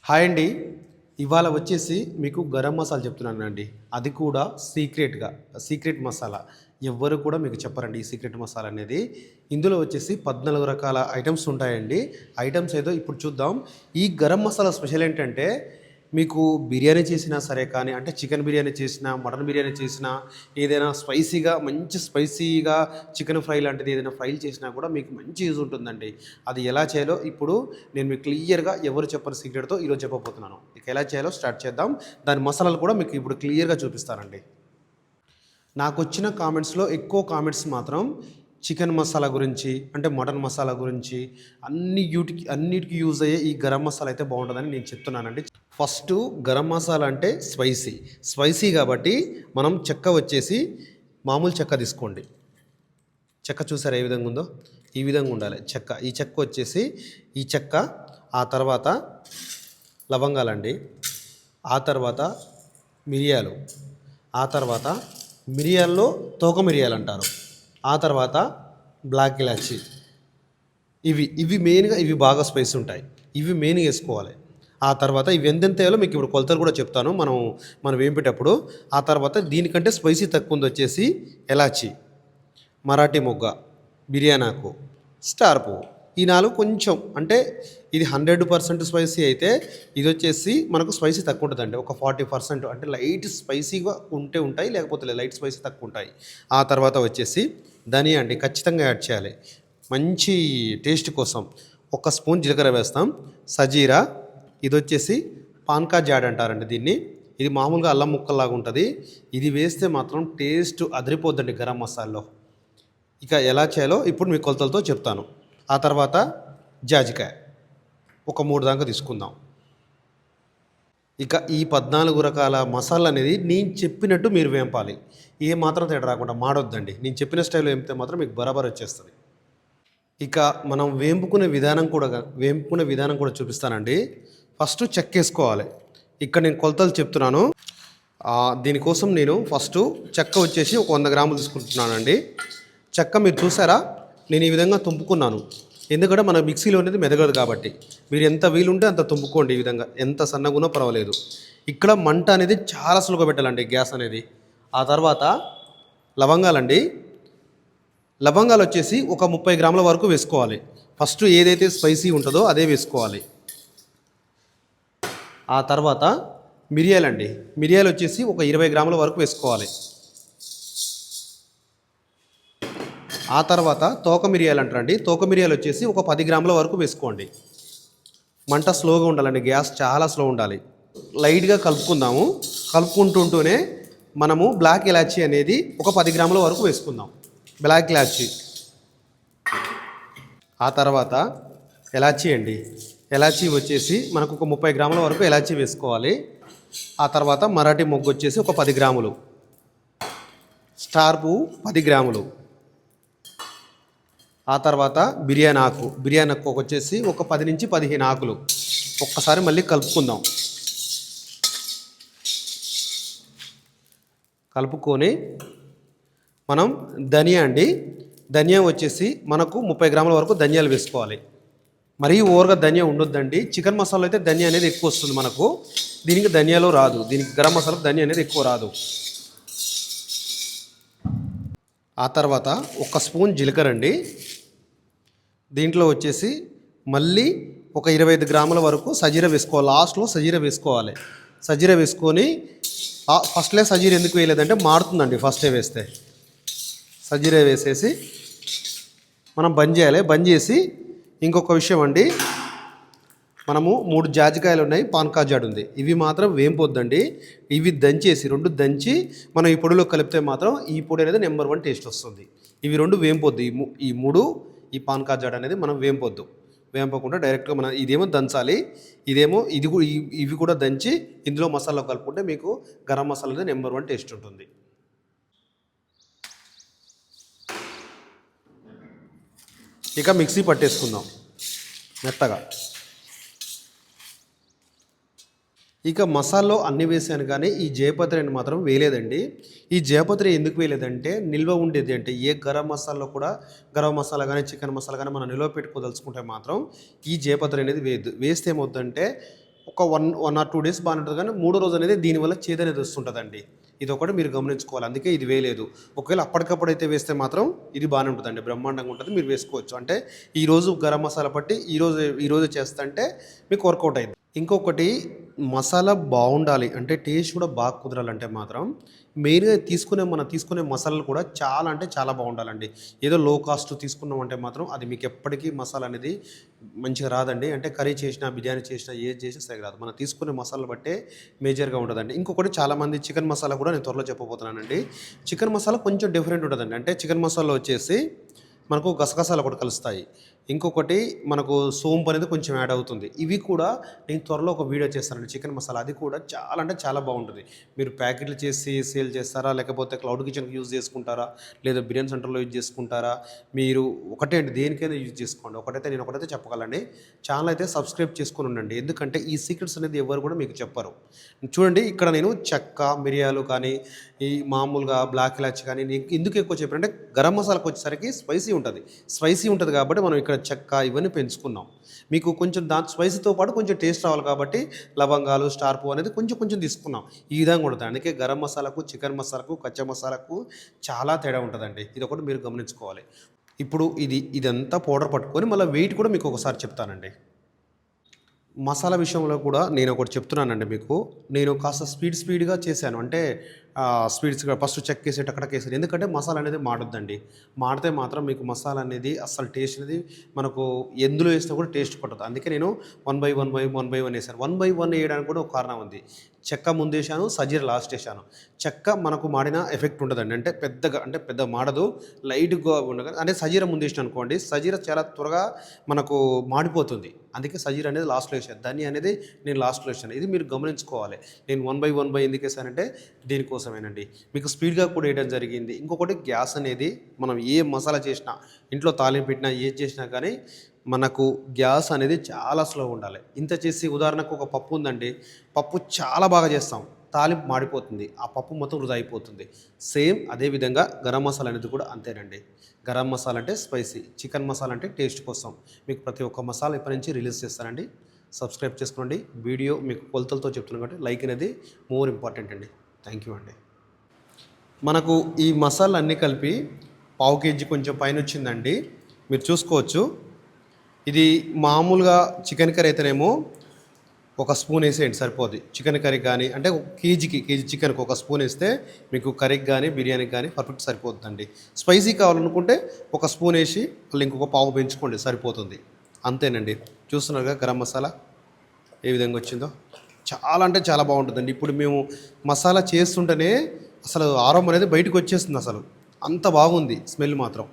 Hi అండి. ఇవాళ వచ్చేసి మీకు గరం మసాలా చెప్తున్నానండి. అది కూడా సీక్రెట్ మసాలా. ఎవ్వరు కూడా మీకు చెప్పరండి ఈ సీక్రెట్ మసాలా అనేది. ఇందులో వచ్చేసి 14 రకాల ఐటెమ్స్ ఉంటాయండి. ఐటెమ్స్ ఏదో ఇప్పుడు చూద్దాం. ఈ గరం మసాలా స్పెషల్ ఏంటంటే మీకు బిర్యానీ చేసినా సరే కానీ, అంటే చికెన్ బిర్యానీ చేసినా, మటన్ బిర్యానీ చేసినా, ఏదైనా మంచి స్పైసీగా చికెన్ ఫ్రై లాంటిది ఏదైనా ఫ్రైలు చేసినా కూడా మీకు మంచి యూజ్ ఉంటుందండి. అది ఎలా చేయాలో ఇప్పుడు నేను మీకు క్లియర్‌గా ఎవరు చెప్పని సీక్రెట్‌తో ఈరోజు చెప్పబోతున్నాను. ఇక ఎలా చేయాలో స్టార్ట్ చేద్దాం. దాని మసాలాలు కూడా మీకు ఇప్పుడు క్లియర్‌గా చూపిస్తానండి. నాకొచ్చిన కామెంట్స్‌లో ఎక్కువ కామెంట్స్ మాత్రం చికెన్ మసాలా గురించి, అంటే మటన్ మసాలా గురించి అన్నిటికి యూజ్ అయ్యే ఈ గరం మసాలా అయితే బాగుంటుందని నేను చెప్తున్నానండి. ఫస్ట్ గరం మసాలా అంటే స్పైసీ కాబట్టి మనం చెక్క వచ్చేసి మామూలు చెక్క తీసుకోండి. చెక్క చూసారా ఏ విధంగా ఉందో? ఈ విధంగా ఉండాలి చెక్క. ఈ చెక్క వచ్చేసి ఈ చెక్క, ఆ తర్వాత లవంగాలండి, ఆ తర్వాత మిరియాలు, ఆ తర్వాత మిరియాల్లో తోక మిరియాలు అంటారు, ఆ తర్వాత బ్లాక్ ఇలాచి. ఇవి మెయిన్గా బాగా స్పైసీ ఉంటాయి. ఇవి మెయిన్గా వేసుకోవాలి. ఆ తర్వాత ఇవి ఎంతెంత వేయాలో మీకు ఇప్పుడు కొలతలు కూడా చెప్తాను మనం వేంపేటప్పుడు. ఆ తర్వాత దీనికంటే స్పైసీ తక్కువ ఉంది వచ్చేసి ఎలాచి, మరాఠీ మొగ్గ, బిర్యానాకు, స్టార్ పువ్వు. ఈ 4 కొంచెం, అంటే ఇది 100% స్పైసీ అయితే ఇది వచ్చేసి మనకు స్పైసీ తక్కువ ఉంటుందండి. ఒక 40%, అంటే లైట్ స్పైసీగా ఉంటాయి, లేకపోతే లైట్ స్పైసీ తక్కువ ఉంటాయి. ఆ తర్వాత వచ్చేసి ధనియా అండి, ఖచ్చితంగా యాడ్ చేయాలి మంచి టేస్ట్ కోసం. ఒక స్పూన్ జీలకర్ర వేస్తాం. సజీరా, ఇది వచ్చేసి పాన్కా జాడ్ అంటారండి దీన్ని. ఇది మామూలుగా అల్లం ముక్కల్లాగా ఉంటుంది. ఇది వేస్తే మాత్రం టేస్ట్ అదిరిపోద్దండి గరం మసాలాలో. ఇక ఎలా చేయాలో ఇప్పుడు మీ కొలతలతో చెప్తాను. ఆ తర్వాత జాజికాయ ఒక 3 దాకా తీసుకుందాం. ఇక ఈ 14 రకాల మసాలా అనేది నేను చెప్పినట్టు మీరు వేంపాలి. ఏ మాత్రం తేడా రాకుండా మాడొద్దండి. నేను చెప్పిన స్టైల్లో వేపితే మాత్రం మీకు బరాబర్ వచ్చేస్తుంది. ఇక మనం వేంపుకునే విధానం కూడా చూపిస్తానండి. ఫస్ట్ చెక్కేసుకోవాలి. ఇక్కడ నేను కొలతలు చెప్తున్నాను. దీనికోసం నేను ఫస్ట్ చెక్క వచ్చేసి ఒక 100 గ్రాములు తీసుకుంటున్నానండి. చెక్క మీరు చూసారా, నేను ఈ విధంగా తుంపుకున్నాను. ఎందుకంటే మన మిక్సీలో అనేది మెదగదు కాబట్టి మీరు ఎంత వీలుంటే అంత తుంపుకోండి. ఈ విధంగా ఎంత సన్నగున్నా పర్వాలేదు. ఇక్కడ మంట అనేది చాలా సులువుగా పెట్టాలండి, గ్యాస్ అనేది. ఆ తర్వాత లవంగాలండి. లవంగాలు వచ్చేసి ఒక 30 గ్రాముల వరకు వేసుకోవాలి. ఫస్ట్ ఏదైతే స్పైసీ ఉంటుందో అదే వేసుకోవాలి. ఆ తర్వాత మిరియాలండి. మిరియాలు వచ్చేసి ఒక 20 గ్రాముల వరకు వేసుకోవాలి. ఆ తర్వాత తోక మిరియాలు అంటారండి. తోక మిరియాలు వచ్చేసి ఒక 10 గ్రాముల వరకు వేసుకోండి. మంట స్లోగా ఉండాలండి, గ్యాస్ చాలా స్లో ఉండాలి. లైట్గా కలుపుకుందాము. కలుపుకుంటుంటూనే మనము బ్లాక్ ఇలాచీ అనేది ఒక 10 గ్రాముల వరకు వేసుకుందాం. బ్లాక్ ఇలాచీ. ఆ తర్వాత ఎలాచీ అండి. ఎలాచీ వచ్చేసి మనకు ఒక 30 గ్రాముల వరకు ఎలాచీ వేసుకోవాలి. ఆ తర్వాత మరాఠీ మొగ్గు వచ్చేసి ఒక 10 గ్రాములు, స్టార్ పువ్వు 10 గ్రాములు, ఆ తర్వాత బిర్యానీ ఆకు వచ్చేసి ఒక 10 నుంచి 15 ఆకులు. ఒక్కసారి మళ్ళీ కలుపుకుందాం. కలుపుకొని మనం ధనియా అండి. ధనియా వచ్చేసి మనకు 30 గ్రాముల వరకు ధనియాలు వేసుకోవాలి. మరీ ఓవర్గా ధనియా ఉండొద్దండి. చికెన్ మసాలా అయితే ధనియా అనేది ఎక్కువ వస్తుంది మనకు. దీనికి ధనియాలో రాదు. దీనికి గరం మసాలా ధనియా అనేది ఎక్కువ రాదు. ఆ తర్వాత ఒక స్పూన్ జీలకర్ర అండి. దీంట్లో వచ్చేసి మళ్ళీ ఒక 25 గ్రాముల వరకు సజీరా వేసుకోవాలి. లాస్ట్లో సజీరా వేసుకోవాలి. సజీరా వేసుకొని ఫస్ట్లే సజీరా ఎందుకు వేయలేదంటే మారుతుందండి ఫస్టే వేస్తే. సజీరా వేసేసి మనం బంద్ చేయాలి. బంద్ చేసి ఇంకొక విషయం అండి, మనము 3 జాజికాయలు ఉన్నాయి, పాన్కా జాడ్ ఉంది. ఇవి మాత్రం వేంపొద్దండి. ఇవి దంచేసి 2 దంచి మనం ఈ పొడిలో కలిపితే మాత్రం ఈ పొడి అనేది నెంబర్ 1 టేస్ట్ వస్తుంది. ఇవి 2 వేంపొద్దు. ఈ 3 ఈ పాన్కా జాడ్ అనేది మనం వేంపొద్దు. వేంపకుండా డైరెక్ట్గా మనం ఇదేమో దంచాలి, ఇవి కూడా దంచి ఇందులో మసాలా కలుపుకుంటే మీకు గరం మసాలా అనేది నెంబర్ 1 టేస్ట్ ఉంటుంది. ఇక మిక్సీ పట్టేసుకుందాం మెత్తగా. ఇక మసాల్లో అన్ని వేసాను కానీ ఈ జయపత్రిని మాత్రం వేయలేదండి. ఈ జయపత్రి ఎందుకు వేయలేదంటే నిల్వ ఉండేది. అంటే ఏ గరం మసాలాలో కూడా గరం మసాలా కానీ చికెన్ మసాలా కానీ మనం నిల్వ పెట్టుకోదలుచుకుంటే మాత్రం ఈ జయపత్రి అనేది వేయద్దు. వేస్తే ఏమవుతుందంటే ఒక 1 ఆర్ 2 డేస్ బాగానే ఉంటుంది కానీ మూడో రోజు అనేది దీనివల్ల చేదనేది వస్తుంటుందండి. ఇది ఒకటి మీరు గమనించుకోవాలి. అందుకే ఇది వేయలేదు. ఒకవేళ అప్పటికప్పుడు అయితే వేస్తే మాత్రం ఇది బాగానే ఉంటుందండి, బ్రహ్మాండంగా ఉంటుంది, మీరు వేసుకోవచ్చు. అంటే ఈరోజు గరం మసాలా పట్టి ఈరోజు చేస్తంటే మీకు వర్కౌట్ అయింది. ఇంకొకటి మసాలా బాగుండాలి అంటే టేస్ట్ కూడా బాగా కుదరాలంటే మాత్రం మెయిన్గా మనం తీసుకునే మసాలాలు కూడా చాలా అంటే చాలా బాగుండాలండి. ఏదో లో కాస్ట్ తీసుకున్నామంటే మాత్రం అది మీకు ఎప్పటికీ మసాలా అనేది మంచిగా రాదండి. అంటే కర్రీ చేసినా బిర్యానీ చేసినా ఏది చేసినా సరిగ్గా రాదు. మనం తీసుకునే మసాలా బట్టే మేజర్గా ఉంటుందండి. ఇంకొకటి చాలామంది చికెన్ మసాలా కూడా నేను త్వరలో చెప్పబోతున్నానండి. చికెన్ మసాలా కొంచెం డిఫరెంట్ ఉంటుందండి. అంటే చికెన్ మసాలా వచ్చేసి మనకు గసగసాలు ఒకటి కలుస్తాయి. ఇంకొకటి మనకు సోంపు అనేది కొంచెం యాడ్ అవుతుంది. ఇవి కూడా నేను త్వరలో ఒక వీడియో చేస్తానండి చికెన్ మసాలా. అది కూడా చాలా అంటే చాలా బాగుంటుంది. మీరు ప్యాకెట్లు చేసి సేల్ చేస్తారా? లేకపోతే క్లౌడ్ కిచెన్‌కి యూజ్ చేసుకుంటారా? లేదా బిర్యానీ సెంటర్‌లో యూజ్ చేసుకుంటారా? మీరు ఒకటే అండి, దేనికైనా యూజ్ చేసుకోండి. నేను ఒకటైతే చెప్పగలండి. ఛానల్ అయితే సబ్స్క్రైబ్ చేసుకొని ఉండండి. ఎందుకంటే ఈ సీక్రెట్స్ అనేది ఎవ్వరు కూడా మీకు చెప్పరు. చూడండి ఇక్కడ నేను చెక్క, మిరియాలు కానీ, ఈ మామూలుగా బ్లాక్ ఇలాచి కానీ ఎందుకు ఎక్కువ చెప్పానంటే గరం మసాలాకి వచ్చేసరికి స్పైసీ ఉంటుంది కాబట్టి మనం ఇక్కడ చెక్క ఇవన్నీ పెంచుకున్నాం. మీకు కొంచెం దాని స్పైసీతో పాటు కొంచెం టేస్ట్ రావాలి కాబట్టి లవంగాలు, స్టార్ పువ్వు అనేది కొంచెం తీసుకున్నాం. ఈ విధంగా ఉంటుంది. అందుకే గరం మసాలాకు, చికెన్ మసాలాకు, కచ్చా మసాలాకు చాలా తేడా ఉంటుందండి. ఇది ఒకటి మీరు గమనించుకోవాలి. ఇప్పుడు ఇదంతా పౌడర్ పట్టుకొని మళ్ళీ వెయిట్ కూడా మీకు ఒకసారి చెప్తానండి. మసాలా విషయంలో కూడా నేను ఒకటి చెప్తున్నానండి మీకు. నేను కాస్త స్పీడ్‌గా చేశాను. అంటే స్పీడ్స్‌గా ఫస్ట్ చెక్కేసి టకటకేసాను. ఎందుకంటే మసాలా అనేది మాడొద్దండి. మాడితే మాత్రం మీకు మసాలా అనేది అస్సలు టేస్ట్ అనేది మనకు ఎందులో వేసినా కూడా టేస్ట్ పట్టదు. అందుకే నేను 1/1 ఏసాను. 1/1 ఏయడానికి కూడా ఒక కారణం ఉంది. చెక్క ముందేశాను, సజీర లాస్ట్ ఏశాను. చెక్క మనకు మాడిన ఎఫెక్ట్ ఉండదండి. అంటే పెద్దగా మాడదు. లైట్‌గా ఉండగా అంటే సజీర ముందేసాను అనుకోండి, సజీర చాలా త్వరగా మనకు మాడిపోతుంది. అందుకే సజీర అనేది లాస్ట్‌లో ఏశాను. ధనియా అనేది నేను లాస్ట్‌లో ఏశాను. ఇది మీరు గమనించుకోవాలి. నేను 1/1 ఎందుకు ఏసానంటే దీనికోసమేనండి. మీకు స్పీడ్‌గా కూడా వేయడం జరిగింది. ఇంకొకటి గ్యాస్ అనేది మనం ఏ మసాలా చేసినా, ఇంట్లో తాలింపు పెట్టినా, ఏది చేసినా కానీ మనకు గ్యాస్ అనేది చాలా స్లోగా ఉండాలి. ఇంత చేసి ఉదాహరణకు ఒక పప్పు ఉందండి. పప్పు చాలా బాగా చేస్తాం. తాలింపు మాడిపోతుంది. ఆ పప్పు మొత్తం వృధా అయిపోతుంది. సేమ్ అదేవిధంగా గరం మసాలా అనేది కూడా అంతేనండి. గరం మసాలా అంటే స్పైసీ, చికెన్ మసాలా అంటే టేస్ట్ కోసం. మీకు ప్రతి ఒక్క మసాలా ఇప్పటి నుంచి రిలీజ్ చేస్తానండి. సబ్స్క్రైబ్ చేసుకోండి. వీడియో మీకు కొలతలతో చెప్తున్నాను కాబట్టి లైక్ అనేది మోర్ ఇంపార్టెంట్ అండి. థ్యాంక్ యూ అండి. మనకు ఈ మసాలా అన్నీ కలిపి పావు కేజీ కొంచెం పైన వచ్చిందండి. మీరు చూసుకోవచ్చు. ఇది మామూలుగా చికెన్ కర్రీ అయితేనేమో ఒక స్పూన్ వేసేయండి సరిపోద్ది. చికెన్ కర్రీ కానీ అంటే కేజీ చికెన్కి ఒక స్పూన్ వేస్తే మీకు కర్రీకి కానీ బిర్యానీకి కానీ పర్ఫెక్ట్ సరిపోతుందండి. స్పైసీ కావాలనుకుంటే ఒక స్పూన్ వేసి మళ్ళీ ఇంకొక పావు పెంచుకోండి సరిపోతుంది. అంతేనండి. చూస్తున్నారుగా గరం మసాలా ఏ విధంగా వచ్చిందో. చాలా అంటే చాలా బాగుంటుందండి. ఇప్పుడు మేము మసాలా చేస్తుంటేనే అసలు ఆరోమా అనేది బయటకు వచ్చేస్తుంది. అసలు అంత బాగుంది స్మెల్ మాత్రం.